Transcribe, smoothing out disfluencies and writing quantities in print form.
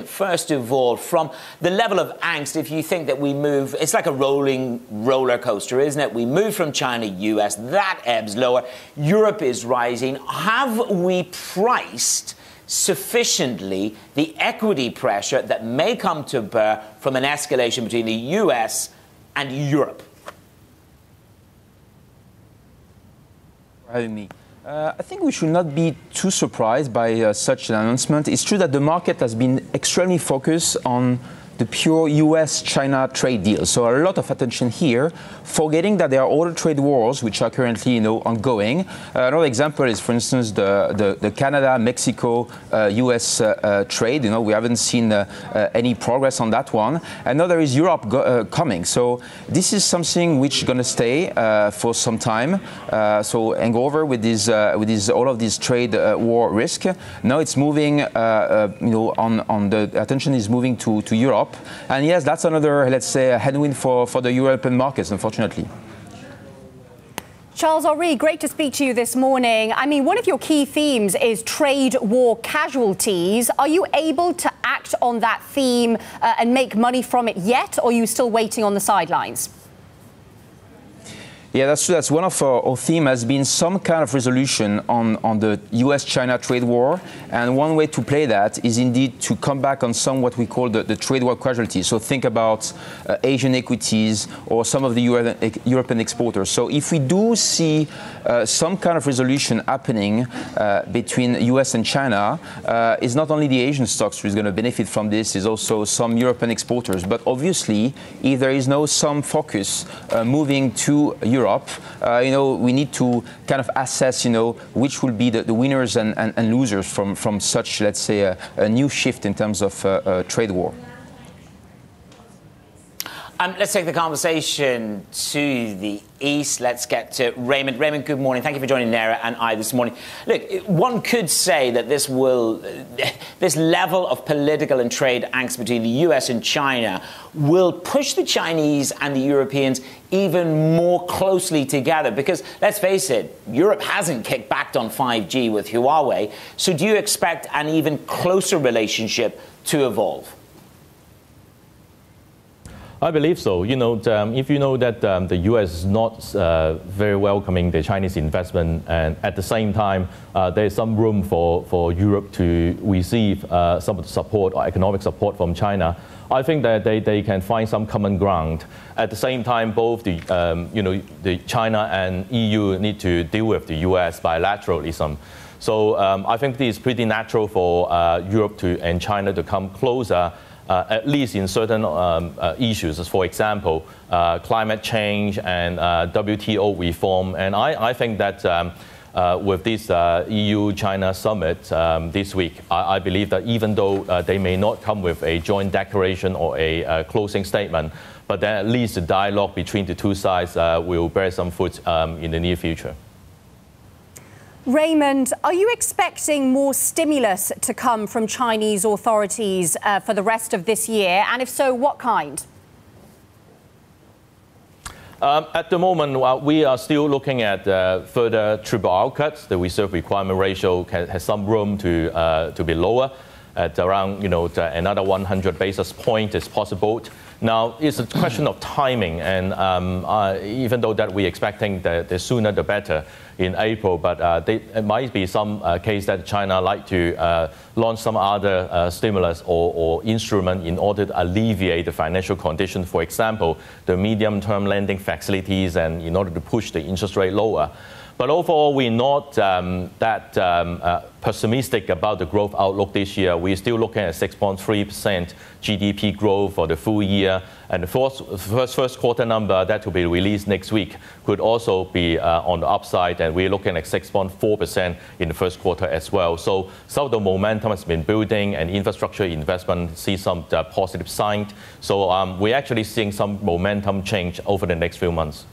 First of all, from the level of angst, if you think that we move, it's like a rolling roller coaster, isn't it? We move from China, US, that ebbs lower. Europe is rising. Have we priced sufficiently the equity pressure that may come to bear from an escalation between the US and Europe? Having me. I think we should not be too surprised by such an announcement. It's true that the market has been extremely focused on the pure US-China trade deal. So a lot of attention here, forgetting that there are other trade wars which are currently, ongoing. Another example is, for instance, the Canada-Mexico US trade. We haven't seen any progress on that one. And now there is Europe coming. So this is something which is going to stay for some time. So hang over with all of these trade war risk. Now it's moving, on the attention is moving to Europe. And yes, that's another, let's say, headwind for the European markets, unfortunately. Charles-Henry, great to speak to you this morning. I mean, one of your key themes is trade war casualties. Are you able to act on that theme and make money from it yet, or are you still waiting on the sidelines? Yeah, that's true. That's one of our theme has been some kind of resolution on the US-China trade war. And one way to play that is indeed to come back on some what we call the trade war casualties. So think about Asian equities or some of the European exporters. So if we do see some kind of resolution happening between US and China, it's not only the Asian stocks who is going to benefit from this, it's also some European exporters. But obviously, if there is no some focus moving to Europe, we need to kind of assess, which will be the winners and losers from such, let's say, a new shift in terms of trade war. Let's take the conversation to the east. Let's get to Raymond. Raymond, good morning. Thank you for joining Nera and I this morning. Look, one could say that this level of political and trade angst between the US and China will push the Chinese and the Europeans even more closely together because, let's face it, Europe hasn't kicked back on 5G with Huawei. So do you expect an even closer relationship to evolve? I believe so. If you know that the U.S. is not very welcoming the Chinese investment, and at the same time, there is some room for Europe to receive some of the support or economic support from China, I think that they can find some common ground. At the same time, both the China and EU need to deal with the U.S. bilateralism. So I think it is pretty natural for Europe and China to come closer. At least in certain issues, for example, climate change and WTO reform. And I think that with this EU-China summit this week, I believe that even though they may not come with a joint declaration or a closing statement, but then at least the dialogue between the two sides will bear some fruit in the near future. Raymond, are you expecting more stimulus to come from Chinese authorities for the rest of this year? And if so, what kind? At the moment, we are still looking at further triple R cuts. The reserve requirement ratio has some room to be lower at around another 100 basis points is possible. Now, it's a question of timing, and even though that we're expecting the sooner the better in April, but it might be some case that China like to launch some other stimulus or instrument in order to alleviate the financial condition. For example, the medium-term lending facilities, and in order to push the interest rate lower. But overall, we're not that pessimistic about the growth outlook this year. We're still looking at 6.3% GDP growth for the full year. And the first quarter number that will be released next week could also be on the upside. And we're looking at 6.4% in the first quarter as well. So some of the momentum has been building, and infrastructure investment see some positive signs. So we're actually seeing some momentum change over the next few months.